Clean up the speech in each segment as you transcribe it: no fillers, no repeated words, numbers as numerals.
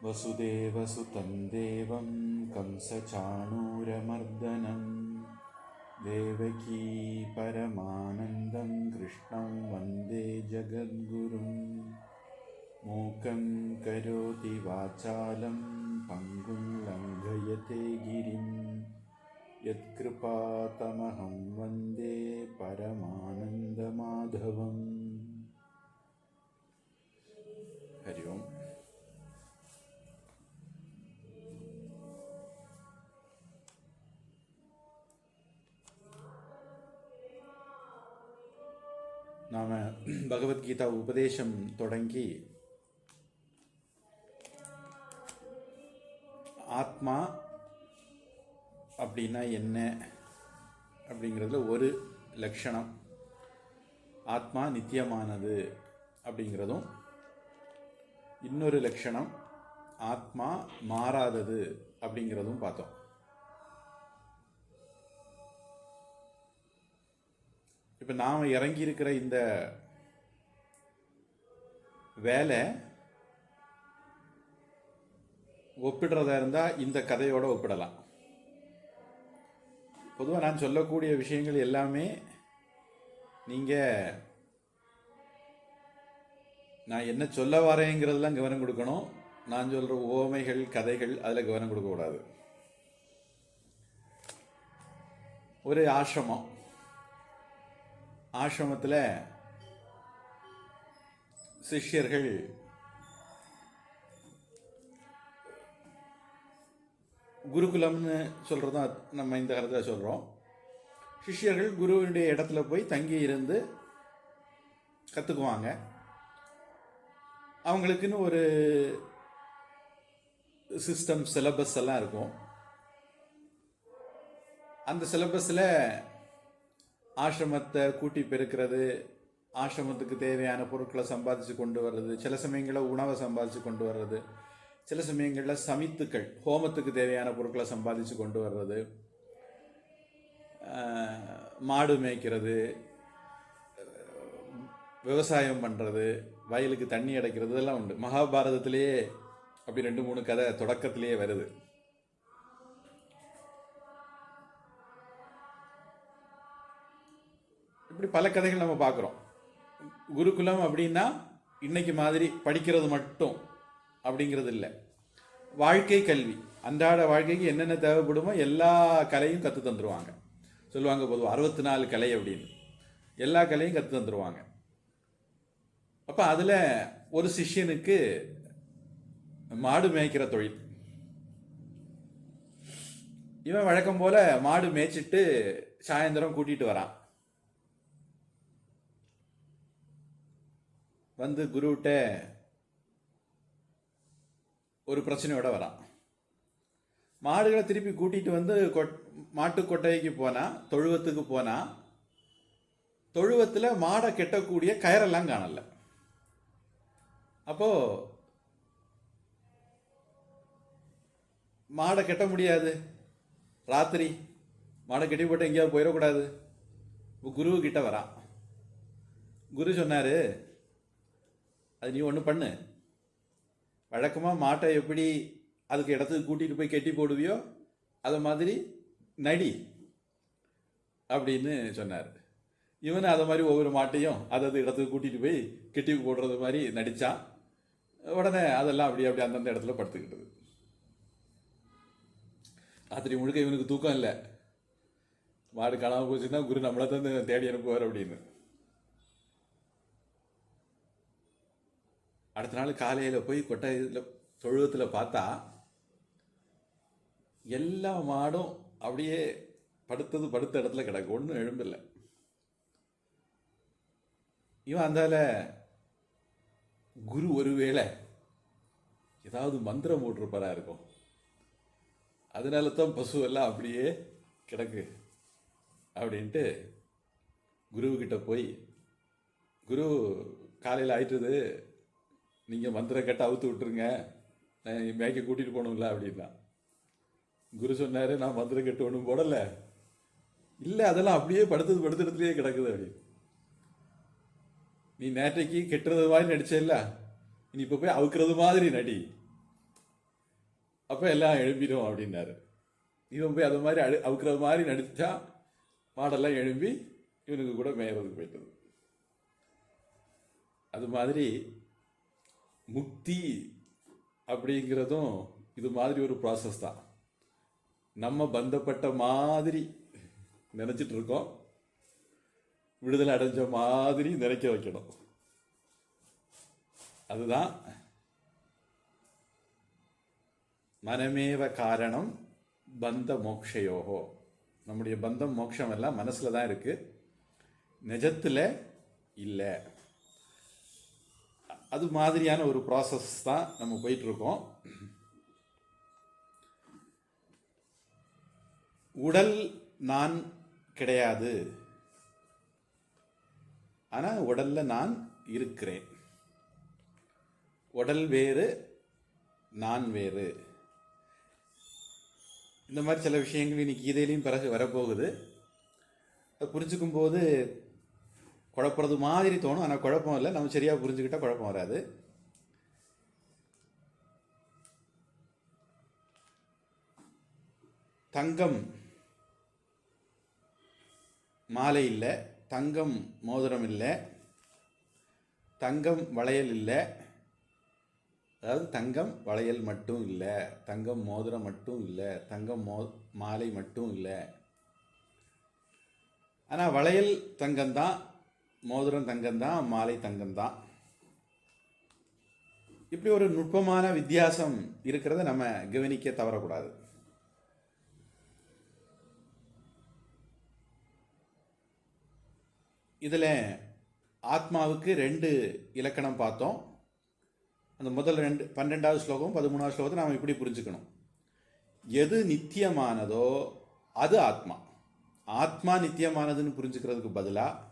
वसुदेवसुतं देवं कंसचाणूरमर्दनं देवकी परमानन्दं कृष्णं वन्दे जगद्गुरुं मूकं करोति वाचालं पङ्गुं लङ्घयते गिरिं यत्कृपातमहं वन्दे परमानन्दमाधवम्. हरि ओम्. நாம் பகவத்கீதா உபதேசம் தொடங்கி ஆத்மா அப்படின்னா என்ன அப்படிங்கிறதுல ஒரு லட்சணம், ஆத்மா நித்தியமானது அப்படிங்கிறதும், இன்னொரு லட்சணம் ஆத்மா மாறாதது அப்படிங்கிறதும் பார்த்தோம். இப்போ நாம் இறங்கி இருக்கிற இந்த வேலை ஒப்பிடுறதா இருந்தால் இந்த கதையோட ஒப்பிடலாம். பொதுவாக நான் சொல்லக்கூடிய விஷயங்கள் எல்லாமே நீங்கள் நான் என்ன சொல்ல வரேங்கிறதுலாம் கவனம் கொடுக்கணும். நான் சொல்கிற ஓமைகள் கதைகள் அதில் கவனம் கொடுக்கக்கூடாது. ஒரு ஆசிரமத்தில் சிஷ்யர்கள் குருகுலம்னு சொல்கிறதும் நம்ம இந்த காலத்தில் சொல்கிறோம். சிஷ்யர்கள் குருவினுடைய இடத்துல போய் தங்கி இருந்து கற்றுக்குவாங்க. அவங்களுக்குன்னு ஒரு சிஸ்டம், சிலபஸ் எல்லாம் இருக்கும். அந்த சிலபஸில் ஆசிரமத்தை கூட்டி பெருக்கிறது, ஆசிரமத்துக்கு தேவையான பொருட்களை சம்பாதிச்சு கொண்டு வர்றது, சில சமயங்களில் உணவை சம்பாதிச்சு கொண்டு வர்றது, சில சமயங்களில் சமித்துக்கள் ஹோமத்துக்கு தேவையான பொருட்களை சம்பாதிச்சு கொண்டு வர்றது, மாடு மேய்க்கிறது, விவசாயம் பண்ணுறது, வயலுக்கு தண்ணி அடைக்கிறது, இதெல்லாம் உண்டு. மகாபாரதத்திலேயே அப்படி 2-3 கதை தொடக்கத்திலேயே வருது. இப்படி பல கதைகள் நம்ம பார்க்குறோம். குருகுலம் அப்படின்னா இன்னைக்கு மாதிரி படிக்கிறது மட்டும் அப்படிங்கிறது இல்லை. வாழ்க்கை கல்வி, அன்றாட வாழ்க்கைக்கு என்னென்ன தேவைப்படுமோ எல்லா கலையும் கற்று தந்துடுவாங்க. சொல்லுவாங்க பொதுவாக 64 கலை அப்படின்னு, எல்லா கலையும் கற்று தந்துடுவாங்க. அப்போ அதில் ஒரு சிஷ்யனுக்கு மாடு மேய்க்கிற தொழில். இவன் வழக்கம் போல் மாடு மேய்ச்சிட்டு சாயந்தரம் கூட்டிகிட்டு வரான். வந்து குருவிட்ட ஒரு பிரச்சனையோட வரான். மாடுகளை திருப்பி கூட்டிகிட்டு வந்து மாட்டு கொட்டைக்கு போனால், தொழுவத்துக்கு போனால், தொழுவத்தில் மாடை கெட்டக்கூடிய கயரெல்லாம் காணல. அப்போது மாடை கெட்ட முடியாது, ராத்திரி மாடை கெட்டி போட்டு எங்கேயாவது போயிடக்கூடாது. குருவு கிட்ட வரான். குரு சொன்னார், அது நீ ஒன்று பண்ணு, வழக்கமாக மாட்டை எப்படி அதுக்கு இடத்துக்கு கூட்டிகிட்டு போய் கெட்டி போடுவியோ அதை மாதிரி நடி அப்படின்னு சொன்னார். இவனு அதை மாதிரி ஒவ்வொரு மாட்டையும் அது இடத்துக்கு கூட்டிகிட்டு போய் கெட்டி போடுறது மாதிரி நடித்தான். உடனே அதெல்லாம் அப்படி அந்தந்த இடத்துல படுத்துக்கிட்டது. ராத்திரி முழுக்க இவனுக்கு தூக்கம் இல்லை. மாடு காணாமல் போச்சுன்னா குரு நம்மளை தான் தேடி அனுப்புவார் அப்படின்னு. அடுத்த நாள் காலையில் போய் கொட்டையில் தொழுவத்தில் பார்த்தா எல்லா மாடும் அப்படியே படுத்த இடத்துல கிடக்கு, ஒன்றும் எழும்பில்லை. இவன் அந்தால குரு ஒருவேளை ஏதாவது மந்திரம் போட்டிருப்பாரா இருக்கும், அதனால தான் பசுவெல்லாம் அப்படியே கிடக்கு அப்படின்ட்டு குருவுக்கிட்ட போய், குரு காலையில் ஆயிட்டுது, நீங்கள் மந்திரம் கேட்ட அவுத்து விட்டுருங்க, நான் மேய்க்க கூட்டிகிட்டு போகணும்ல அப்படின்னா. குரு சொன்னார், நான் மந்திரம் கெட்டு ஒன்றும் போடலை, இல்லை அதெல்லாம் அப்படியே படுத்ததுலேயே கிடக்குது அப்படி. நீ நேற்றைக்கு கெட்டுறது மாதிரி நடிச்ச இல்லை, இனி இப்போ போய் அவுக்கிறது மாதிரி நடி அப்போ எல்லாம் எழும்பிடும் அப்படின்னாரு. இவன் போய் அது மாதிரி அவுக்கிற மாதிரி நடித்தா மாடெல்லாம் எழும்பி இவனுக்கு கூட மேயறதுக்கு போயிட்டது. அது மாதிரி முக்தி அப்படிங்கிறதும் இது மாதிரி ஒரு ப்ராசஸ் தான். நம்ம பந்தப்பட்ட மாதிரி நினச்சிட்டு இருக்கோம், விடுதலை அடைஞ்ச மாதிரி நினைக்க வைக்கணும். அதுதான் மனமேவ காரணம் பந்த மோக்ஷயோகோ. நம்முடைய பந்தம் மோட்சம் எல்லாம் மனசில் தான் இருக்கு, நிஜத்தில் இல்லை. அது மாதிரியான ஒரு ப்ராசஸ் தான் நம்ம போயிட்டு இருக்கோம். உடல் நான் கிடையாது, ஆனால் உடல்ல நான் இருக்கிறேன். உடல் வேறு, நான் வேறு. இந்த மாதிரி சில விஷயங்கள் இன்னைக்கு கீதையிலையும் பிறகு வரப்போகுது. அது புரிஞ்சுக்கும் போது குழப்பறது மாதிரி தோணும், ஆனால் குழப்பம் இல்லை. நம்ம சரியாக புரிஞ்சுக்கிட்டால் குழப்பம் வராது. தங்கம் மாலை இல்லை, தங்கம் மோதிரம் இல்லை, தங்கம் வளையல் இல்லை. அதாவது தங்கம் வளையல் மட்டும் இல்லை, தங்கம் மோதிரம் மட்டும் இல்லை, தங்கம் மாலை மட்டும் இல்லை. ஆனால் வளையல் தங்கம்தான், மோதிரம் தங்கம்தான், மாலை தங்கம்தான். இப்படி ஒரு நுட்பமான வித்தியாசம் இருக்கிறத நம்ம கவனிக்க தவறக்கூடாது. இதில் ஆத்மாவுக்கு 2 இலக்கணம் பார்த்தோம். அந்த முதல் 12வது ஸ்லோகம் 13வது ஸ்லோகத்தை நாம் இப்படி புரிஞ்சுக்கணும். எது நித்தியமானதோ அது ஆத்மா. ஆத்மா நித்தியமானதுன்னு புரிஞ்சுக்கிறதுக்கு பதிலாக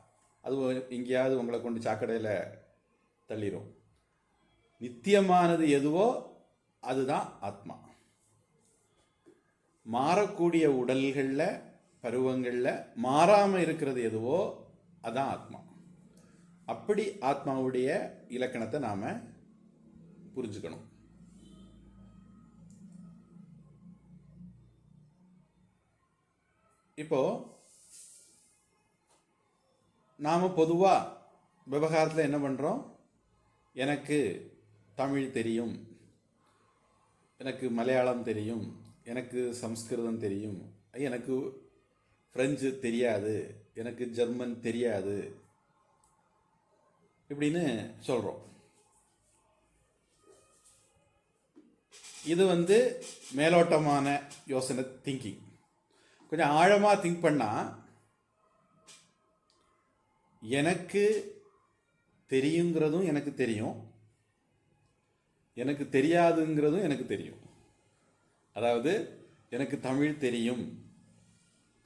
அது எங்கேயாவது உங்களை கொண்டு சாக்கடையில் தள்ளிடும். நித்தியமானது எதுவோ அதுதான் ஆத்மா. மாறக்கூடிய உடல்களில் பருவங்களில் மாறாமல் இருக்கிறது எதுவோ அதான் ஆத்மா. அப்படி ஆத்மாவுடைய இலக்கணத்தை நாம் புரிஞ்சுக்கணும். இப்போ நாம் பொதுவாக விவகாரத்தில் என்ன பண்ணுறோம்? எனக்கு தமிழ் தெரியும், எனக்கு மலையாளம் தெரியும், எனக்கு சம்ஸ்கிருதம் தெரியும், எனக்கு ஃப்ரெஞ்சு தெரியாது, எனக்கு ஜெர்மன் தெரியாது இப்படின்னு சொல்கிறோம். இது மேலோட்டமான யோசனை, திங்கிங். கொஞ்சம் ஆழமாக திங்க் பண்ணால் எனக்கு தெரியுங்கிறதும் எனக்கு தெரியும், எனக்கு தெரியாதுங்கிறதும் எனக்கு தெரியும். அதாவது எனக்கு தமிழ் தெரியும்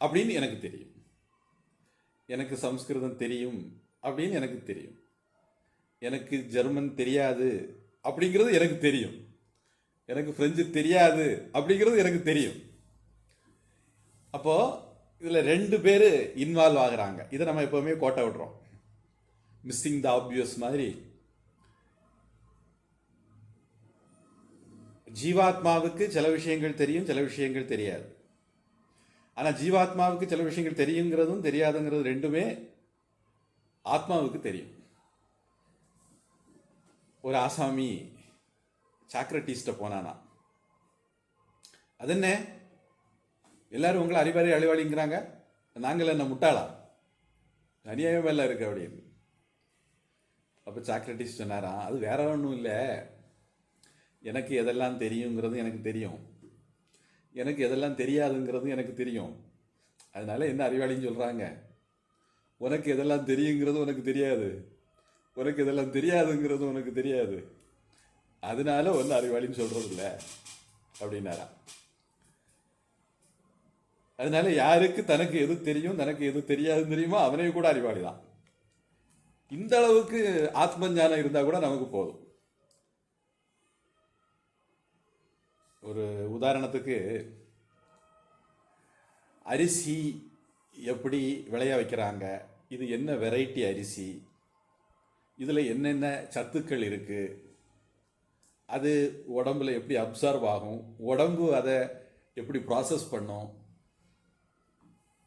அப்படின்னு எனக்கு தெரியும், எனக்கு சம்ஸ்கிருதம் தெரியும் அப்படின்னு எனக்கு தெரியும், எனக்கு ஜெர்மன் தெரியாது அப்படிங்கிறது எனக்கு தெரியும், எனக்கு பிரெஞ்சு தெரியாது அப்படிங்கிறது எனக்கு தெரியும். அப்போ இதில் 2 பேர் இன்வால்வ் ஆகுறாங்க. இதை நம்ம எப்பவுமே கோட்டை விடுறோம், மிஸ்ஸிங் த ஆப்வியஸ் மாதிரி. ஜீவாத்மாவுக்கு சில விஷயங்கள் தெரியும், சில விஷயங்கள் தெரியாது. ஆனால் ஜீவாத்மாவுக்கு சில விஷயங்கள் தெரியுங்கிறதும் தெரியாதுங்கிறது 2மே ஆத்மாவுக்கு தெரியும். ஒரு ஆசாமி சாக்ரட்டிஸ்ட போனானா, அது என்ன எல்லாரும் உங்களை அறிவாளி அழிவாளிங்கிறாங்க, நாங்கள் என்ன முட்டாளா, அநியாயம் எல்லாம் இருக்கு அப்படின்னு. அப்போ சாக்ரட்டிஸ் சொன்னாராம், அது வேற ஒன்றும் இல்லை, எனக்கு எதெல்லாம் தெரியுங்கிறது எனக்கு தெரியும், எனக்கு எதெல்லாம் தெரியாதுங்கிறது எனக்கு தெரியும். அதனால என்ன அறிவாளின்னு சொல்கிறாங்க, உனக்கு எதெல்லாம் தெரியுங்கிறது உனக்கு தெரியாது, உனக்கு இதெல்லாம் தெரியாதுங்கிறது உனக்கு தெரியாது, அதனால ஒன்றும் அறிவாளின்னு சொல்கிறது இல்லை அப்படின்னாரா. அதனால யாருக்கு தனக்கு எது தெரியும் தனக்கு எது தெரியாதுன்னு தெரியுமோ அவனே கூட அறிவாளி தான். இந்த அளவுக்கு ஆத்ம ஞானம் இருந்தால் கூட நமக்கு போதும். ஒரு உதாரணத்துக்கு, அரிசி எப்படி விளைய வைக்கிறாங்க, இது என்ன வெரைட்டி அரிசி, இதில் என்னென்ன சத்துக்கள் இருக்குது அது உடம்புல எப்படி அப்சர்வ் ஆகும், உடம்பு அதை எப்படி ப்ராசஸ் பண்ணும்,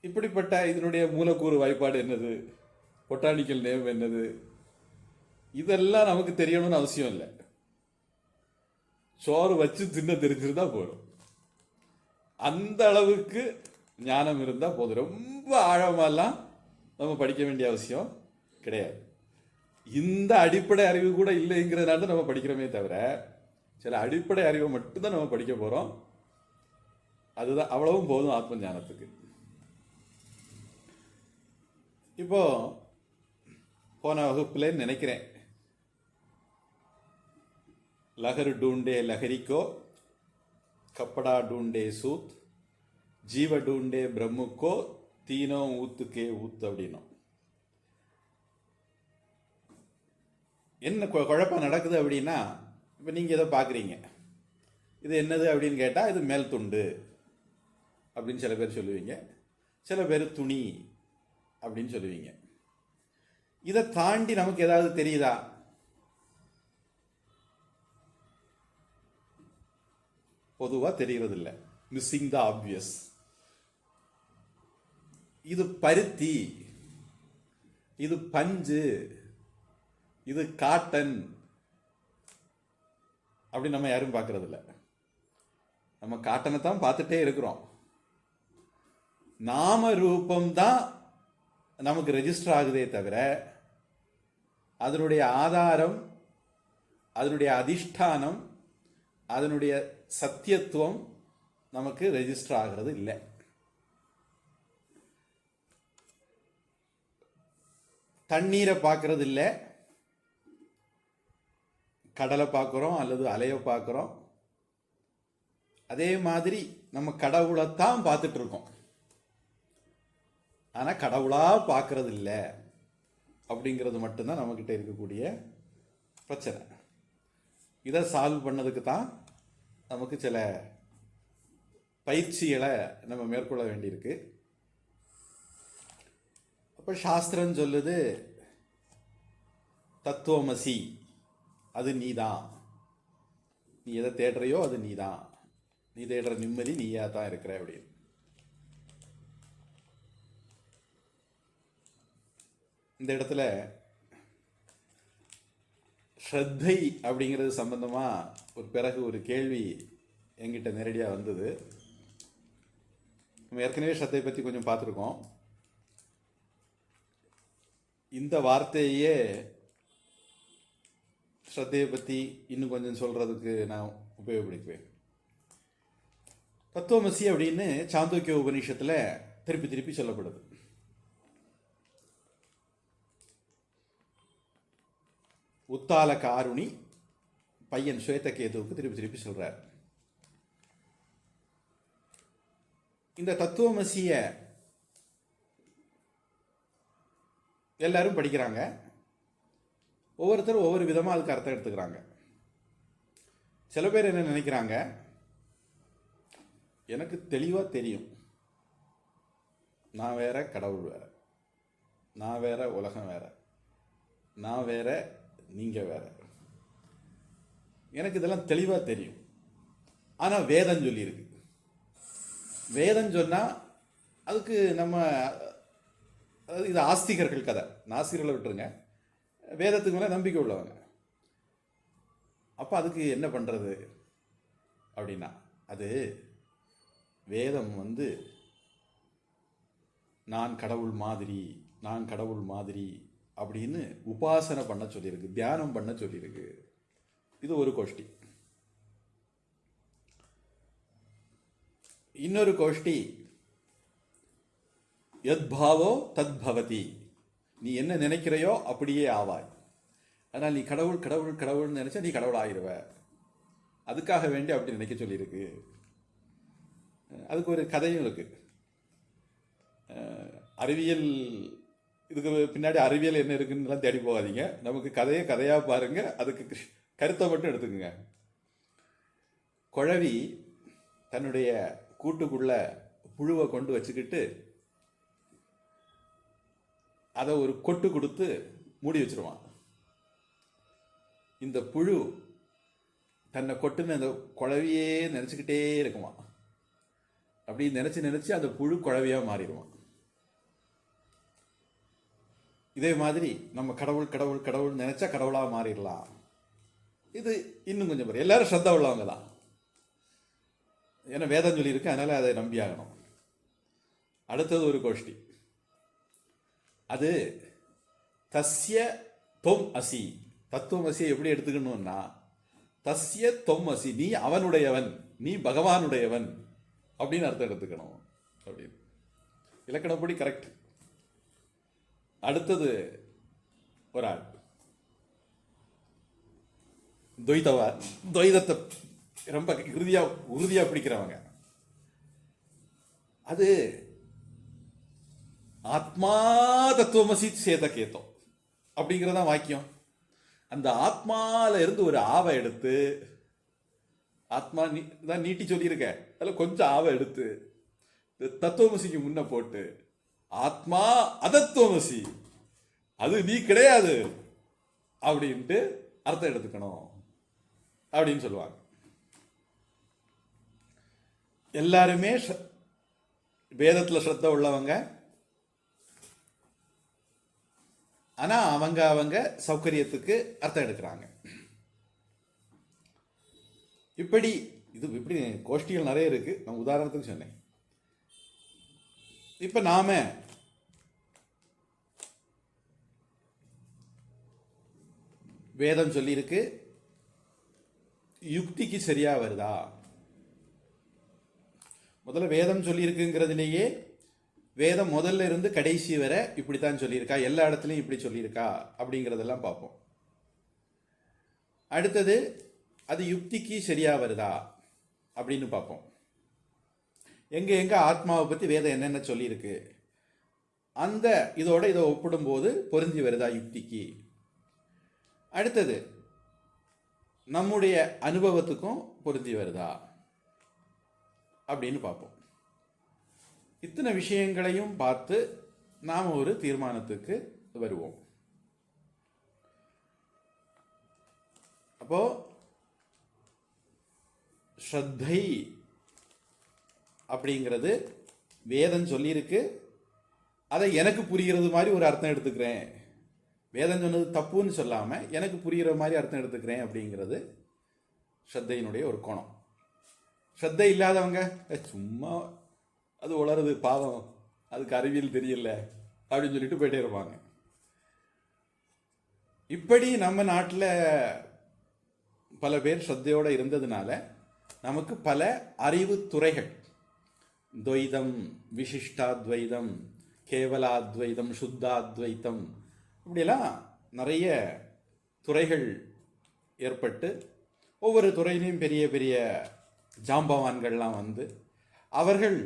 இப்படிப்பட்ட இதனுடைய மூலக்கூறு வாய்ப்பாடு என்னது, பொட்டானிக்கல் நேம் என்னது, இதெல்லாம் நமக்கு தெரியணும்னு அவசியம் இல்லை. சோறு வச்சு தின்ன தெரிஞ்சிருந்தா போதும். அந்த அளவுக்கு ஞானம் இருந்தால் போதும். ரொம்ப ஆழமெல்லாம் நம்ம படிக்க வேண்டிய அவசியம் கிடையாது. இந்த அடிப்படை அறிவு கூட இல்லைங்கிறதுனால தான் நம்ம படிக்கிறோமே தவிர, சில அடிப்படை அறிவை மட்டும்தான் நம்ம படிக்க போகிறோம். அதுதான், அவ்வளவும் போதும் ஆத்ம ஞானத்துக்கு. இப்போ போன வகுப்புல நினைக்கிறேன், லஹர் டூண்டே லஹரிக்கோ, கப்படா டூண்டே சூத், ஜீவ டூண்டே பிரம்முக்கோ, தீனோ ஊத்துக்கே ஊத்து அப்படின்னும். என்ன குழப்பம் நடக்குது அப்படின்னா, இப்போ நீங்கள் இதை பார்க்குறீங்க, இது என்னது அப்படின்னு கேட்டால் இது மேல் துண்டு அப்படின்னு சில பேர் சொல்லுவீங்க, சில பேர் துணி அப்படின்னு சொல்லுவீங்க. இதை தாண்டி நமக்கு ஏதாவது தெரியுதா? பொதுவாக தெரிகிறது இல்லை. Missing the obvious. இது பருத்தி, இது பஞ்சு, இது காட்டன் அப்படி நம்ம யாரும் பார்க்கறது இல்லை. நம்ம காட்டனை தான் பார்த்துட்டே இருக்கிறோம். நாம ரூபம்தான் நமக்கு ரெஜிஸ்டர் ஆகுதே தவிர, அதனுடைய ஆதாரம், அதனுடைய அதிஷ்டானம், அதனுடைய சத்தியத்துவம் நமக்கு ரெஜிஸ்டர் ஆகிறது இல்லை. தண்ணீரை பார்க்கறது இல்லை, கடலை பார்க்குறோம் அல்லது அலையை பார்க்குறோம். அதே மாதிரி நம்ம கடவுளைத்தான் பார்த்துட்டு இருக்கோம், ஆனால் கடவுளாக பார்க்கறது இல்லை அப்படிங்கிறது மட்டும்தான் நம்மக்கிட்ட இருக்கக்கூடிய பிரச்சனை. இதை சால்வ் பண்ணதுக்கு தான் நமக்கு சில பயிற்சிகளை நம்ம மேற்கொள்ள வேண்டியிருக்கு. அப்போ சாஸ்திரம் சொல்லுது, தத்துவமசி, அது நீதான். நீ எதை தேடுறையோ அது நீதான். நீ தேடுற நிம்மதி நீயா தான் இருக்கிற அப்படின்னு. இந்த இடத்துல ஸ்ரத்தை அப்படிங்கிறது சம்பந்தமா ஒரு கேள்வி என்கிட்ட நேரடியாக வந்தது. நம்ம ஏற்கனவே ஸ்ரத்தை பற்றி கொஞ்சம் பார்த்துருக்கோம். இந்த வார்த்தையே ஸ்ரத்தையை பற்றி இன்னும் கொஞ்சம் சொல்றதுக்கு நான் உபயோகப்படுத்துவேன். தத்துவமசி அப்படின்னு சாந்தோக்கிய உபநிஷத்தில் திருப்பி திருப்பி சொல்லப்படுது. உத்தால காருணி பையன் ஸ்வேதகேதுவுக்கு திருப்பி திருப்பி சொல்றார். இந்த தத்துவமசிய எல்லாரும் படிக்கிறாங்க. ஒவ்வொருத்தரும் ஒவ்வொரு விதமாக அதுக்கு அர்த்தம் எடுத்துக்கிறாங்க. சில பேர் என்ன நினைக்கிறாங்க, எனக்கு தெளிவாக தெரியும், நான் வேற, கடவுள் வேற, நான் வேற, உலகம் வேற, நான் வேற, நீங்க வேற, எனக்கு இதெல்லாம் தெளிவாக தெரியும். ஆனால் வேதம் சொல்லியிருக்கு. வேதம் சொன்னால் அதுக்கு நம்ம, அதாவது இது ஆஸ்திகர்கள் கதை, நாஸ்திகர்களை விட்டுருங்க, வேதத்துக்கு மேலே நம்பிக்கை உள்ளவங்க. அப்போ அதுக்கு என்ன பண்ணுறது அப்படின்னா, அது வேதம் நான் கடவுள் மாதிரி, நான் கடவுள் மாதிரி அப்படின்னு உபாசனை பண்ண சொல்லியிருக்கு, தியானம் பண்ண சொல்லியிருக்கு. இது ஒரு கோஷ்டி. இன்னொரு கோஷ்டி, யத்பாவோ தத் பவதி, நீ என்ன நினைக்கிறையோ அப்படியே ஆவாய். ஆனால் நீ கடவுள் கடவுள் கடவுள்னு நினைச்சா நீ கடவுள் ஆகிடுவ. அதுக்காக வேண்டி அப்படி நினைக்க சொல்லியிருக்கு. அதுக்கு ஒரு கதையும் இருக்கு. அறிவியல், இதுக்கு பின்னாடி அறிவியல் என்ன இருக்குன்னு தேடி போகாதீங்க. நமக்கு கதையை கதையாக பாருங்க, அதுக்கு கருத்தை மட்டும் எடுத்துக்கோங்க. குழவி தன்னுடைய கூட்டுக்குள்ள புழுவை கொண்டு வச்சுக்கிட்டு அதை ஒரு கொட்டு கொடுத்து மூடி வச்சிருவான். இந்த புழு தன்னை கொட்டுன்னு அந்த குழவியே நினச்சிக்கிட்டே இருக்குமா. அப்படி நினச்சி நினச்சி அந்த புழு குழவியாக மாறிடுவான். இதே மாதிரி நம்ம கடவுள் கடவுள் கடவுள் நினைச்சா கடவுளாக மாறிடலாம். இது இன்னும் கொஞ்சம் பேர் எல்லாரும் ஸ்ரத்தா உள்ளவங்க தான். ஏன்னா வேதம் சொல்லியிருக்கு, அதனால அதை நம்பி ஆகணும். அடுத்தது ஒரு கோஷ்டி, அது தஸ்ய தொம் அசி. தத்துவம் அசியை எப்படி எடுத்துக்கணும்னா, தஸ்ய தொம் அசி, நீ அவனுடையவன், நீ பகவானுடையவன் அப்படின்னு அர்த்தம் எடுத்துக்கணும் அப்படின்னு. இலக்கணப்படி கரெக்ட். அடுத்தது ஒரு ஆள் துவைதத்தை ரொம்ப உறுதியா பிடிக்கிறவங்க. அது ஆத்மா தத்துவமசி சேத கேத்தம் அப்படிங்கிறதான் வாக்கியம். அந்த ஆத்மால இருந்து ஒரு ஆவை எடுத்து, ஆத்மா தான் நீட்டி சொல்லியிருக்க, அதில் கொஞ்சம் ஆவை எடுத்து தத்துவமசிக்கு முன்ன போட்டு, ஆத்மா அதத்துவமசி, அது நீ கிடையாது அப்படின்ட்டு அர்த்தம் எடுத்துக்கணும் அப்படின்னு சொல்லுவாங்க. எல்லாருமே வேதத்துல ஸ்ரத்த உள்ளவங்க. ஆனா அவங்க சௌகரியத்துக்கு அர்த்தம் எடுக்கிறாங்க. இப்படி கோஷ்டிகள் நிறைய இருக்கு. நான் உதாரணத்துக்கு சொன்னேன். இப்ப நாம வேதம் சொல்லி இருக்கு, யுக்திக்கு சரியா வருதா? முதல்ல வேதம் சொல்லி இருக்குங்கிறதுலேயே வேதம் முதல்ல இருந்து கடைசி வரை இப்படித்தான் சொல்லியிருக்கா, எல்லா இடத்துலையும் இப்படி சொல்லியிருக்கா அப்படிங்கிறதெல்லாம் பார்ப்போம். அடுத்தது அது யுக்திக்கு சரியா வருதா அப்படின்னு பார்ப்போம். எங்க ஆத்மாவை பற்றி வேதம் என்னென்ன சொல்லியிருக்கு, அந்த இதோட இதை ஒப்பிடும்போது பொருந்தி வருதா யுக்திக்கு. அடுத்தது நம்முடைய அனுபவத்துக்கும் பொருந்தி வருதா அப்படின்னு பார்ப்போம். இத்தனை விஷயங்களையும் பார்த்து நாம் ஒரு தீர்மானத்துக்கு வருவோம். அப்போ ஸ்ரத்தை அப்படிங்கிறது வேதம் சொல்லியிருக்கு, அதை எனக்கு புரிகிறது மாதிரி ஒரு அர்த்தம் எடுத்துக்கிறேன். வேதம் சொன்னது தப்புன்னு சொல்லாம எனக்கு புரிகிற மாதிரி அர்த்தம் எடுத்துக்கிறேன் அப்படிங்கிறது ஸ்ரத்தையினுடைய ஒரு கோணம். ஸ்ரத்தை இல்லாதவங்க சும்மா அது உளருது பாவம், அதுக்கு அறிவியல் தெரியல அப்படின்னு சொல்லிட்டு போயிட்டே இருப்பாங்க. இப்படி நம்ம நாட்டில் பல பேர் ஸ்ரத்தையோட இருந்ததுனால நமக்கு பல அறிவு துறைகள், துவைதம், விசிஷ்டாத்வைதம், கேவலாத்வைதம், சுத்தாத்வைத்தம், இப்படியெல்லாம் நிறைய துறைகள் ஏற்பட்டு ஒவ்வொரு துறையிலையும் பெரிய பெரிய ஜாம்பவான்கள்லாம் வந்து அவர்கள்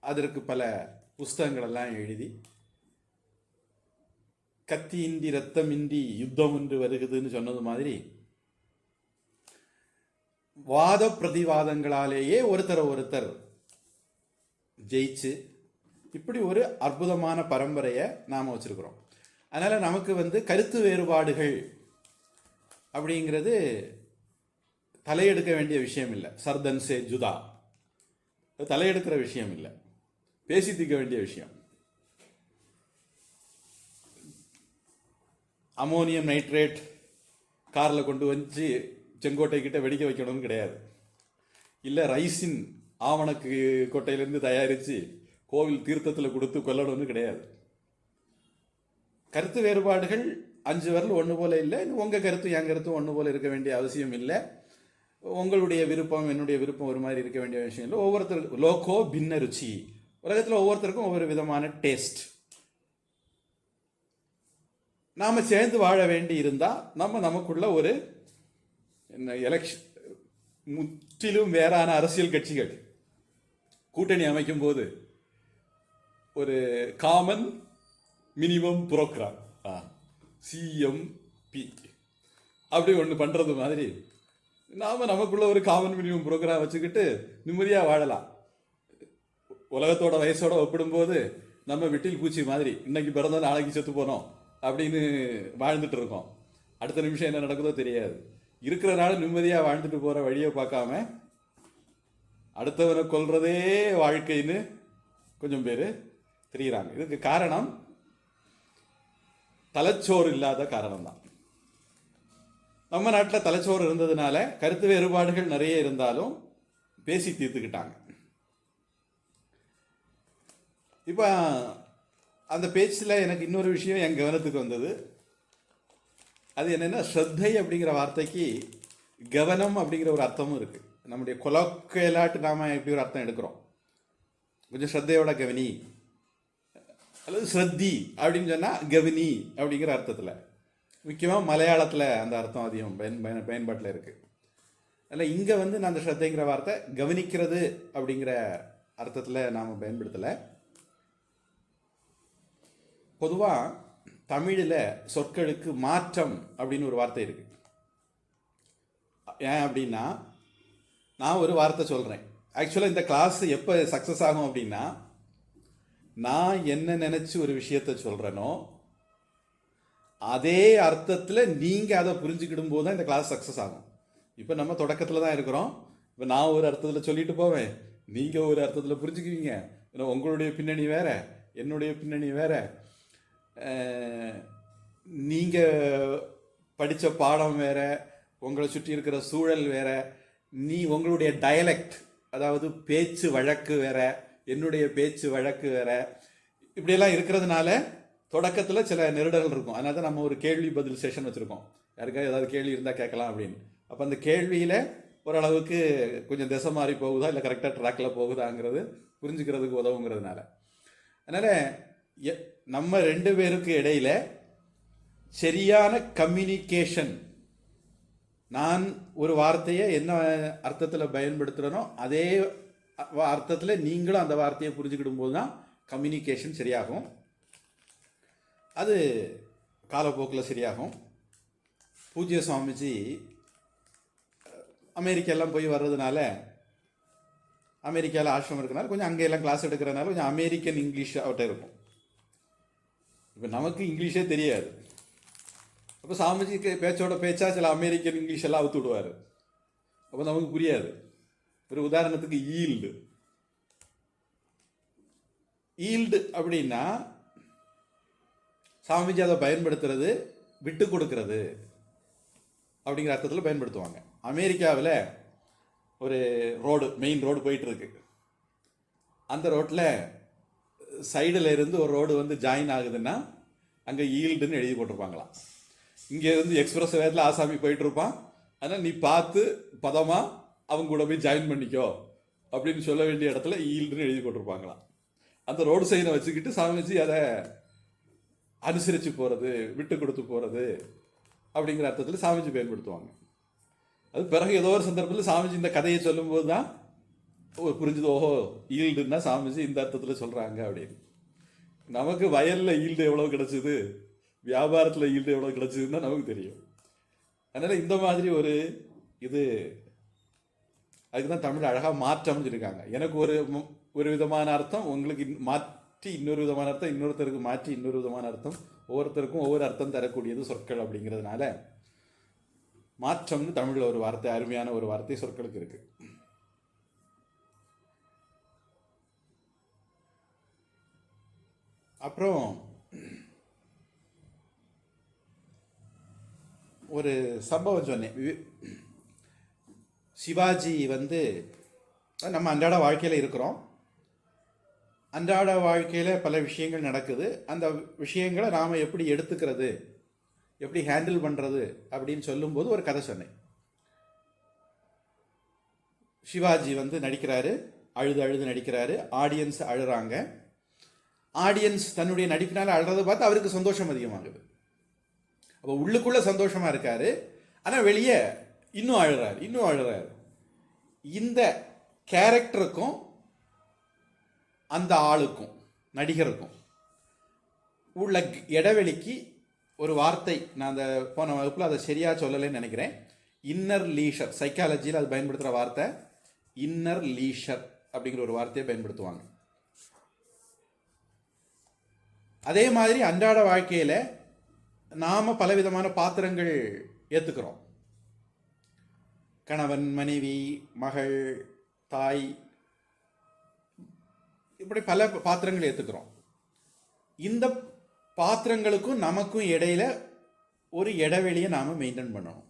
அதற்கு பல புஸ்தகங்களெல்லாம் எழுதி, கத்தியின்றி ரத்தமின்றி யுத்தம் என்று வருகுதுன்னு சொன்னது மாதிரி வாத பிரதிவாதங்களாலேயே ஒருத்தர் ஜெயிச்சு இப்படி ஒரு அற்புதமான பரம்பரையை நாம் வச்சிருக்கிறோம். அதனால நமக்கு கருத்து வேறுபாடுகள் அப்படிங்கிறது தலையெடுக்க வேண்டிய விஷயம் இல்லை. சர்தன் சே ஜுதா தலையெடுக்கிற விஷயம் இல்லை, பேசி தீர்க்க வேண்டிய விஷயம். அமோனியம் நைட்ரேட் காரில் கொண்டு வந்து செங்கோட்டை கிட்ட வெடிக்க வைக்கணும்னு கிடையாது. இல்லை ரைசின் ஆவணக்கு கொட்டையிலேருந்து தயாரித்து கோவில் தீர்த்தத்தில் கொடுத்து கொல்லணும்னு கிடையாது. கருத்து வேறுபாடுகள் 5 விரல் ஒன்று போல இல்லை. உங்கள் கருத்து என் கருத்து ஒன்று போல இருக்க வேண்டிய அவசியம் இல்லை. உங்களுடைய விருப்பம் என்னுடைய விருப்பம் ஒரு மாதிரி இருக்க வேண்டிய விஷயம் இல்லை. ஒவ்வொருத்தருக்கும் லோகோ பின்ன ருச்சி, உலகத்தில் ஒவ்வொருத்தருக்கும் ஒவ்வொரு விதமான டேஸ்ட். நாம் சேர்ந்து வாழ வேண்டி இருந்தால் நமக்குள்ள ஒரு எலெக்ஷன், முற்றிலும் வேறான அரசியல் கட்சிகள் கூட்டணி அமைக்கும் போது ஒரு காமன் மினிமம் புரோக்ராம் CMP அப்படி ஒன்று பண்ணுறது மாதிரி நாம் நமக்குள்ள ஒரு காமன் மினிமம் புரோக்ராம் வச்சுக்கிட்டு நிம்மதியாக வாழலாம். உலகத்தோட வயசோட ஒப்பிடும்போது நம்ம விட்டில் பூச்சி மாதிரி இன்னைக்கு பிறந்த நாளைக்கு செத்து போனோம் அப்படின்னு வாழ்ந்துட்டு இருக்கோம். அடுத்த நிமிஷம் என்ன நடக்குதோ தெரியாது. இருக்கிறனால நிம்மதியாக வாழ்ந்துட்டு போகிற வழியை பார்க்காம அடுத்தவனை கொல்றதே வாழ்க்கைன்னு கொஞ்சம் பேர் தெரிகிறாங்க. இதுக்கு காரணம் தலைச்சோறு இல்லாத காரணம் தான். நம்ம நாட்டில் தலைச்சோறு இருந்ததுனால கருத்து வேறுபாடுகள் நிறைய இருந்தாலும் பேசி தீர்த்துக்கிட்டாங்க. இப்போ அந்த பேச்சில் எனக்கு இன்னொரு விஷயம் என் கவனத்துக்கு வந்தது. அது என்னென்னா, ஸ்ரத்தை அப்படிங்கிற வார்த்தைக்கு கவனம் அப்படிங்கிற ஒரு அர்த்தமும் இருக்குது. நம்முடைய கொலோக்கியலாட்டு நாம் எப்படி ஒரு அர்த்தம் எடுக்கிறோம், கொஞ்சம் ஸ்ரத்தையோட கவனி அல்லது ஸ்ரத்தி அப்படின்னு சொன்னால் கவனி அப்படிங்கிற அர்த்தத்தில், முக்கியமாக மலையாளத்தில் அந்த அர்த்தம் அதிகம் பயன்பாட்டில் இருக்குது. அதில் இங்கே வந்து நான் அந்த ஸ்ரத்தைங்கிற வார்த்தை கவனிக்கிறது அப்படிங்கிற அர்த்தத்தில் நாம் பயன்படுத்தலை. பொதுவாக தமிழில் சொற்களுக்கு மாற்றம் அப்படின்னு ஒரு வார்த்தை இருக்குது. ஏன் அப்படின்னா, நான் ஒரு வார்த்தை சொல்கிறேன். ஆக்சுவலாக இந்த கிளாஸ் எப்போ சக்ஸஸ் ஆகும் அப்படின்னா, நான் என்ன நினச்சி ஒரு விஷயத்தை சொல்கிறேனோ அதே அர்த்தத்தில் நீங்கள் அதை புரிஞ்சுக்கிடும் போது தான் இந்த கிளாஸ் சக்ஸஸ் ஆகும். இப்போ நம்ம தொடக்கத்தில் தான் இருக்கிறோம். இப்போ நான் ஒரு அர்த்தத்தில் சொல்லிட்டு போவேன், நீங்கள் ஒரு அர்த்தத்தில் புரிஞ்சுக்குவீங்க. உங்களுடைய பின்னணி வேறு, என்னுடைய பின்னணி வேறு, நீங்கள் படித்த பாடம் வேறு, உங்களை சுற்றி இருக்கிற சூழல் வேறு, உங்களுடைய டயலெக்ட் அதாவது பேச்சு வழக்கு வேற, என்னுடைய பேச்சு வழக்கு வேற, இப்படியெல்லாம் இருக்கிறதுனால தொடக்கத்தில் சில நெருடல்கள் இருக்கும். அதனால தான் நம்ம ஒரு கேள்வி பதில் செஷன் வச்சுருக்கோம். யாருக்காவது ஏதாவது கேள்வி இருந்தால் கேட்கலாம் அப்படின்னு. அப்போ அந்த கேள்வியில் ஓரளவுக்கு கொஞ்சம் திசை மாறி போகுதா இல்லை கரெக்டாக ட்ராக்கில் போகுதாங்கிறது புரிஞ்சுக்கிறதுக்கு உதவுங்கிறதுனால. அதனால் நம்ம ரெண்டு பேருக்கு இடையில சரியான கம்யூனிகேஷன், நான் ஒரு வார்த்தையை என்ன அர்த்தத்தில் பயன்படுத்துகிறனோ அதே அர்த்தத்தில் நீங்களும் அந்த வார்த்தையை புரிஞ்சுக்கிடும் போது தான் கம்யூனிகேஷன் சரியாகும். அது காலப்போக்கில் சரியாகும். பூஜ்ய சுவாமிஜி அமெரிக்காலாம் போய் வர்றதுனால, அமெரிக்காவில் ஆசிரமம் இருக்கிறனால கொஞ்சம் அங்கெல்லாம் கிளாஸ் எடுக்கிறதுனால கொஞ்சம் அமெரிக்கன் இங்கிலீஷ் அவட்ட இருக்கும். இப்போ நமக்கு இங்கிலீஷே தெரியாது. அப்போ சாமிஜிக்கு பேச்சோட பேச்சா சில அமெரிக்கன் இங்கிலீஷ் எல்லாம் அவுத்து விடுவார். அப்போ நமக்கு புரியாது. ஒரு உதாரணத்துக்கு ஈல்டு அப்படின்னா சாமிஜி அதை பயன்படுத்துறது விட்டு கொடுக்கறது அப்படிங்கிற அர்த்தத்தில் பயன்படுத்துவாங்க. அமெரிக்காவில் ஒரு மெயின் ரோடு போயிட்டு இருக்கு. அந்த ரோட்டில் சைடில் இருந்து ஒரு ரோடு வந்து ஜாயின் ஆகுதுன்னா அங்கே ஈல்டுன்னு எழுதி போட்டிருப்பாங்களாம். இங்கே இருந்து எக்ஸ்பிரஸ் வேகத்தில் ஆசாமி போயிட்டு இருப்பான், ஆனால் நீ பார்த்து பதமாக அவங்க கூட போய் ஜாயின் பண்ணிக்கோ அப்படின்னு சொல்ல வேண்டிய இடத்துல ஈல்டுன்னு எழுதி போட்டிருப்பாங்களாம். அந்த ரோடு சைனை வச்சுக்கிட்டு சாமிஜி அதை அனுசரித்து போகிறது, விட்டு கொடுத்து போகிறது அப்படிங்கிற அர்த்தத்தில் சாமிஜி பயன்படுத்துவாங்க. அது பிறகு ஏதோ ஒரு சந்தர்ப்பத்தில் சாமிஜி இந்த கதையை சொல்லும்போது தான் புரிஞ்சுது, ஓஹோ ஈல்டுன்னா சாமிஜி இந்த அர்த்தத்தில் சொல்கிறாங்க அப்படின்னு. நமக்கு வயலில் ஈல்டு எவ்வளோ கிடச்சிது, வியாபாரத்தில் ஈல்டு எவ்வளோ கிடச்சிதுன்னு தான் நமக்கு தெரியும். அதனால் இந்த மாதிரி ஒரு இது, அதுக்கு தான் தமிழ் அழகாக மாற்றம்னு சொல்லியிருக்காங்க. எனக்கு ஒரு விதமான அர்த்தம், உங்களுக்கு மாற்றி இன்னொரு விதமான அர்த்தம், இன்னொருத்தருக்கு மாற்றி இன்னொரு விதமான அர்த்தம், ஒவ்வொருத்தருக்கும் ஒவ்வொரு அர்த்தம் தரக்கூடியது சொற்கள். அப்படிங்கிறதுனால மாற்றம்னு தமிழில் ஒரு வார்த்தை, அருமையான ஒரு வார்த்தை சொற்களுக்கு இருக்கு. அப்புறம் ஒரு சம்பவம் சொன்னேன். சிவாஜி வந்து நம்ம அன்றாட வாழ்க்கையில் இருக்கிறோம். அன்றாட வாழ்க்கையில் பல விஷயங்கள் நடக்குது. அந்த விஷயங்களை நாம் எப்படி எடுத்துக்கிறது, எப்படி ஹேண்டில் பண்ணுறது அப்படின்னு சொல்லும்போது ஒரு கதை சொன்னேன். சிவாஜி வந்து நடிக்கிறாரு, அழுது நடிக்கிறாரு, ஆடியன்ஸ் அழுறாங்க. ஆடியன்ஸ் தன்னுடைய நடிப்பினால் அழுறதை பார்த்து அவருக்கு சந்தோஷம் அதிகமாகுது. அப்போ உள்ளுக்குள்ள சந்தோஷமா இருக்காரு, ஆனால் வெளியே இன்னும் அழுறாரு. இந்த கேரக்டருக்கும் அந்த ஆளுக்கும் நடிகருக்கும் உள்ள இடைவெளிக்கு ஒரு வார்த்தை, நான் அந்த போன வகுப்பில் அதை சரியாக சொல்லலைன்னு நினைக்கிறேன். இன்னர் லீஷர், சைக்காலஜியில் அது பயன்படுத்துகிற வார்த்தை இன்னர் லீஷர் அப்படிங்கிற ஒரு வார்த்தையை பயன்படுத்துவாங்க. அதே மாதிரி அன்றாட வாழ்க்கையில் நாம் பலவிதமான பாத்திரங்கள் ஏற்றுக்கிறோம். கணவன், மனைவி, மகள், தாய், இப்படி பல பாத்திரங்கள் ஏற்றுக்கிறோம். இந்த பாத்திரங்களுக்கும் நமக்கும் இடையில ஒரு இடைவெளியை நாம் மெயின்டைன் பண்ணணும்.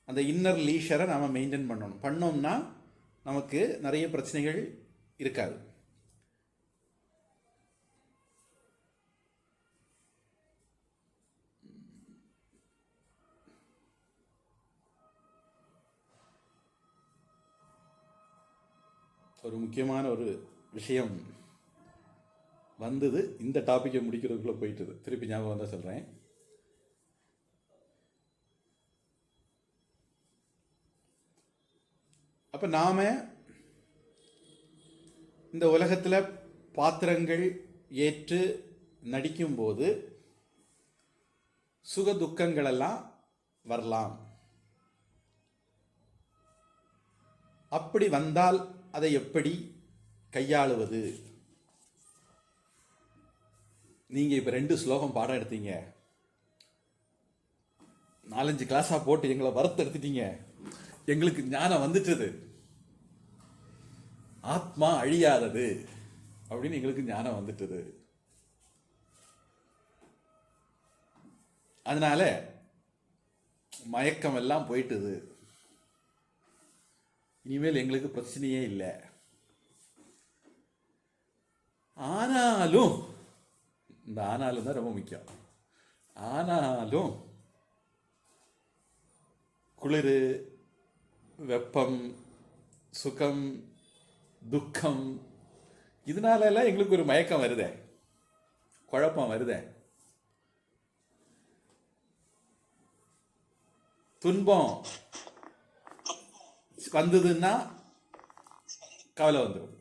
அந்த இன்னர் லீஷரை நாம் மெயின்டைன் பண்ணோம்னா நமக்கு நிறைய பிரச்சனைகள் இருக்காது. ஒரு முக்கியமான ஒரு விஷயம் வந்தது, இந்த டாப்பிக்கை முடிக்கிறதுக்குள்ளே போயிட்டுது. திருப்பி ஞாபகம் வந்தால் சொல்கிறேன். அப்போ நாம் இந்த உலகத்தில் பாத்திரங்கள் ஏற்று நடிக்கும்போது சுக துக்கங்களெல்லாம் வரலாம். அப்படி வந்தால் அதை எப்படி கையாளுவது? நீங்கள் இப்போ 2 ஸ்லோகம் பாடம் எடுத்தீங்க, 4-5 கிளாஸாக போட்டு எங்களை வறுத்தெடுத்துட்டீங்க. எங்களுக்கு ஞானம் வந்துட்டது, ஆத்மா அழியாதது அப்படின்னு எங்களுக்கு ஞானம் வந்துட்டது. அதனால மயக்கம் எல்லாம் போயிட்டுது, இனிமேல் எங்களுக்கு பிரச்சனையே இல்லை. ஆனாலும், இந்த ஆனாலும் தான் ரொம்ப முக்கியம், ஆனாலும் குளிர், வெப்பம், சுகம், துக்கம், இதனால எல்லாம் எங்களுக்கு ஒரு மயக்கம் வருதே, குழப்பம் வருதே. துன்பம் வந்ததுன்னா கவலை வந்துடும்,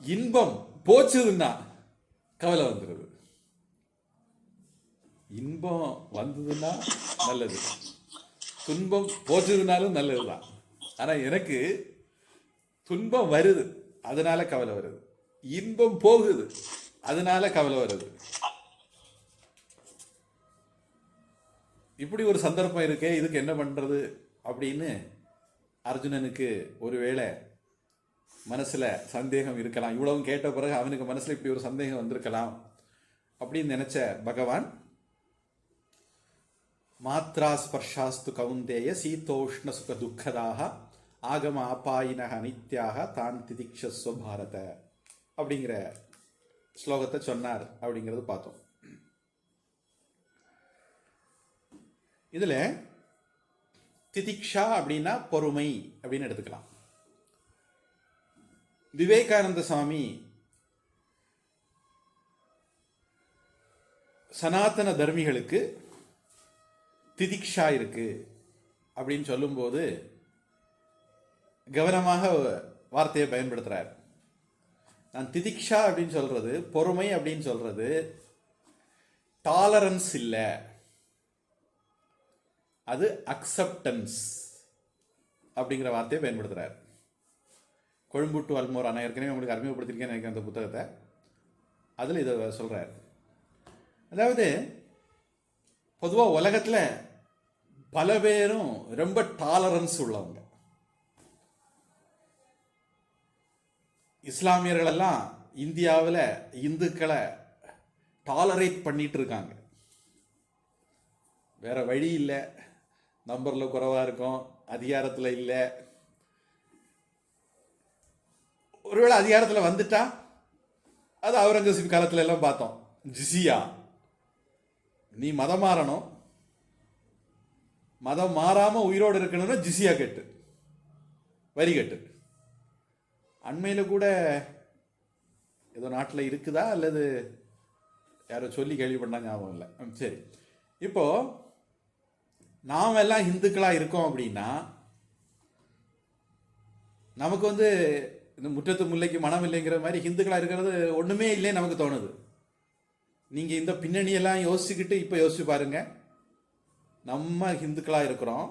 இன்பம் போச்சுதுன்னா கவலை வந்துடுது. இன்பம் வந்ததுன்னா நல்லது, துன்பம் போச்சதுனாலும் நல்லதுதான். ஆனா எனக்கு துன்பம் வருது அதனால கவலை வருது, இன்பம் போகுது அதனால கவலை வருது. இப்படி ஒரு சந்தர்ப்பம் இருக்கே, இதுக்கு என்ன பண்றது அப்படின்னு அர்ஜுனனுக்கு ஒருவேளை மனசுல சந்தேகம் இருக்கலாம். இவ்வளவும் கேட்ட பிறகு அவனுக்கு மனசுல இப்படி ஒரு சந்தேகம் வந்திருக்கலாம் அப்படின்னு நினைச்ச பகவான், மாத்ரா ஸ்பர்ஷாஸ்து கவுந்தேய சீதோஷ்ண சுக துக்கதாக ஆகம ஆபாயினக நித்யாக தான் திதிக்ஷஸ்வ பாரத அப்படிங்கிற ஸ்லோகத்தை சொன்னார். அப்படிங்கிறது பார்த்தோம். இதுல திதிக்ஷா அப்படின்னா பொறுமை அப்படின்னு எடுத்துக்கலாம். விவேகானந்த சுவாமி சனாதன தர்மிகளுக்கு திதிக்ஷா இருக்கு அப்படின்னு சொல்லும்போது கவனமாக வார்த்தையை பயன்படுத்துறார். நான் திதிக்ஷா அப்படின்னு சொல்றது, பொறுமை அப்படின்னு சொல்றது டாலரன்ஸ் இல்லை, அது அக்செப்டன்ஸ் அப்படிங்கிற வார்த்தையை பயன்படுத்துறார். கொழும்பு டு அல்மோரா, நான் ஏற்கனவே உங்களுக்கு அறிமுகப்படுத்திருக்கேன் எனக்கு அந்த புத்தகத்தை, அதில் இதை சொல்றார். அதாவது பொதுவாக உலகத்தில் பல பேரும் ரொம்ப டாலரன்ஸ் உள்ளவங்க. இஸ்லாமியர்களெல்லாம் இந்தியாவில் இந்துக்களை டாலரேட் பண்ணிட்டு இருக்காங்க. வேற வழி இல்லை, நம்பரில் குறைவாக இருக்கும், அதிகாரத்தில் இல்லை. ஒருவேளை அதிகாரத்தில் வந்துட்டா, அது அவுரங்கசீப் காலத்துல எல்லாம் பார்த்தோம், ஜிசியா, நீ மதம் மாறணும், மதம் மாறாம உயிரோடு இருக்கணும்னா ஜிசியா கட்டு, வரி கட்டு. அண்மையில் கூட ஏதோ நாட்டில் இருக்குதா அல்லது யாரோ சொல்லி கேள்விப்பட்டா ஞாபகம் இல்லை. சரி, இப்போ நாம் எல்லாம் இந்துக்களா இருக்கோம் அப்படின்னா நமக்கு இந்த முற்றத்து முல்லைக்கு மனம் இல்லைங்கிற மாதிரி இந்துக்களா இருக்கிறது ஒண்ணுமே இல்லைன்னு நமக்கு தோணுது. நீங்க இந்த பின்னணியெல்லாம் யோசிச்சுக்கிட்டு இப்ப யோசிச்சு பாருங்க. நம்ம இந்துக்களா இருக்கிறோம்,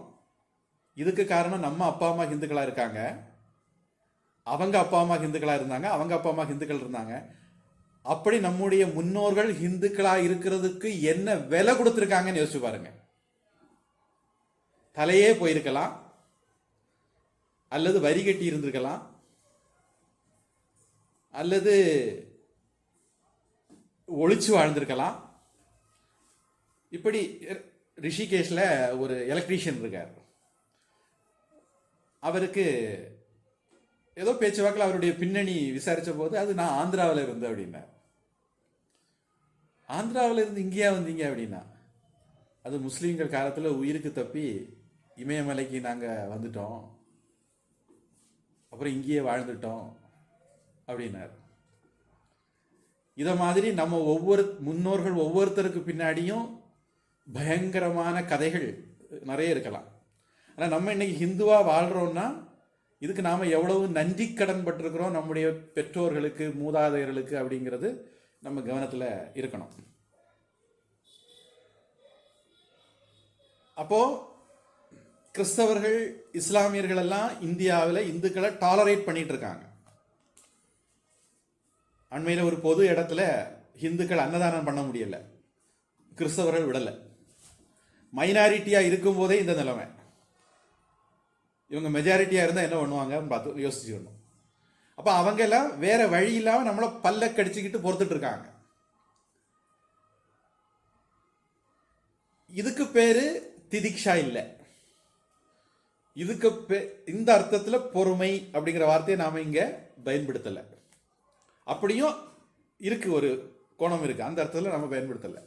இதுக்கு காரணம் நம்ம அப்பா அம்மா இந்துக்களா இருக்காங்க, அவங்க அப்பா அம்மா இந்துக்களா இருந்தாங்க, அவங்க அப்பா அம்மா இந்துக்கள் இருந்தாங்க. அப்படி நம்முடைய முன்னோர்கள் இந்துக்களா இருக்கிறதுக்கு என்ன விலை கொடுத்துருக்காங்கன்னு யோசிச்சு பாருங்க. தலையே போயிருக்கலாம், அல்லது வரி கட்டி இருந்திருக்கலாம், அல்லது ஒளிச்சு வாழ்ந்திருக்கலாம். இப்படி ரிஷிகேஷ்ல ஒரு எலக்ட்ரீஷியன் இருக்கார். அவருக்கு ஏதோ பேச்சுவாக்கில் அவருடைய பின்னணி விசாரிச்ச போது, அது நான் ஆந்திராவில் இருந்தேன் அப்படின்னா. ஆந்திராவில் இருந்து இங்கேயா வந்தீங்க அப்படின்னா, அது முஸ்லீம்கள் காலத்தில் உயிருக்கு தப்பி இமயமலைக்கு நாங்கள் வந்துட்டோம், அப்புறம் இங்கேயே வாழ்ந்துட்டோம் அப்படின்னார். இதை மாதிரி நம்ம முன்னோர்கள் ஒவ்வொருத்தருக்கு பின்னாடியும் பயங்கரமான கதைகள் நிறைய இருக்கலாம். ஆனால் நம்ம இன்னைக்கு ஹிந்துவா வாழ்றோம்னா இதுக்கு நாம் எவ்வளவு நன்றி கடன் பட்டிருக்கிறோம் நம்முடைய பெற்றோர்களுக்கு, மூதாதையர்களுக்கு அப்படிங்கிறது நம்ம கவனத்தில் இருக்கணும். அப்போ கிறிஸ்தவர்கள், இஸ்லாமியர்கள் எல்லாம் இந்தியாவில் இந்துக்களை டாலரேட் பண்ணிட்டு இருக்காங்க. அண்மையில் ஒரு பொது இடத்துல இந்துக்கள் அன்னதானம் பண்ண முடியல, கிறிஸ்தவர்கள் விடலை. மைனாரிட்டியா இருக்கும் போதே இந்த நிலைமை. இவங்க மெஜாரிட்டியா இருந்தா என்ன பண்ணுவாங்கன்னு பார்த்து யோசிச்சுக்கணும். அப்ப அவங்க எல்லாம் வேற வழி இல்லாம நம்மள பல்ல கடிச்சுக்கிட்டு பொறுத்துட்டு இருக்காங்க. இதுக்கு பேரு திதிக்ஷா இல்லை. இதுக்கு இந்த அர்த்தத்துல பொறுமை அப்படிங்கிற வார்த்தையை நாம இங்க பயன்படுத்தல. அப்படியும் இருக்கு, ஒரு கோணம் இருக்கு, அந்த அர்த்தத்தில் நம்ம பயன்படுத்தல.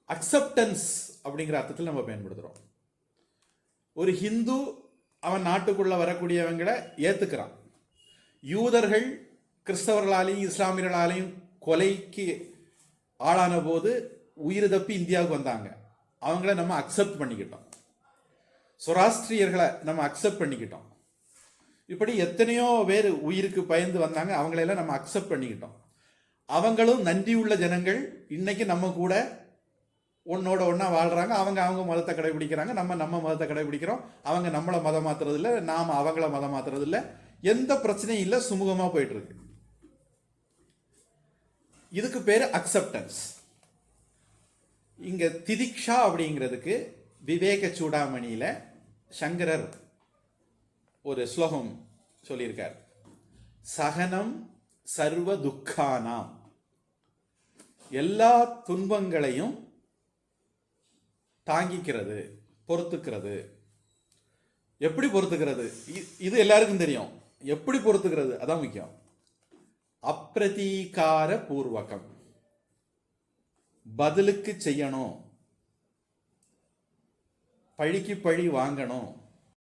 அக்செப்டன்ஸ் அப்படிங்கிற அர்த்தத்தில் நம்ம பயன்படுத்துறோம். ஒரு ஹிந்து அவன் நாட்டுக்குள்ள வரக்கூடியவங்களை ஏத்துக்கிறான். யூதர்கள் கிறிஸ்தவர்களாலையும் இஸ்லாமியர்களாலையும் கொலைக்கு ஆளான போது உயிர் தப்பி இந்தியாவுக்கு வந்தாங்க, அவங்கள நம்ம அக்செப்ட் பண்ணிக்கிட்டோம். சொராஸ்ட்ரியர்களை நம்ம அக்செப்ட் பண்ணிக்கிட்டோம். இப்படி எத்தனையோ பேர் உயிருக்கு பயந்து வந்தாங்க, அவங்களெல்லாம் நம்ம அக்செப்ட் பண்ணிக்கிட்டோம். அவங்களும் நன்றி உள்ள ஜனங்கள். இன்னைக்கு நம்ம கூட ஒன்னோட ஒன்னா வாழ்றாங்க. அவங்க மதத்தை கடைபிடிக்கிறாங்க, நம்ம மதத்தை கடைபிடிக்கிறோம். அவங்க நம்மளை மதம் மாத்துறது இல்லை, நாம அவங்கள மதம் மாத்துறது இல்லை. எந்த பிரச்சனையும் இல்லை, சுமூகமா போயிட்டு இருக்கு. இதுக்கு பேரு அக்செப்டன்ஸ். இங்க திதிக்ஷா அப்படிங்கிறதுக்கு விவேக சூடாமணியில சங்கரர் ஒரு ஸ்லோகம் சொல்லியிருக்கார். சகனம் சர்வ துக்கானாம், எல்லா துன்பங்களையும் தாங்கிக்கிறது, பொறுத்துக்கிறது. எப்படி பொறுத்துக்கிறது? இது எல்லாருக்கும் தெரியும். எப்படி பொறுத்துக்கிறது அதான் முக்கியம். அப்பிரதீகார பூர்வகம், பதிலுக்கு செய்யணும், பழிக்கு பழி வாங்கணும்,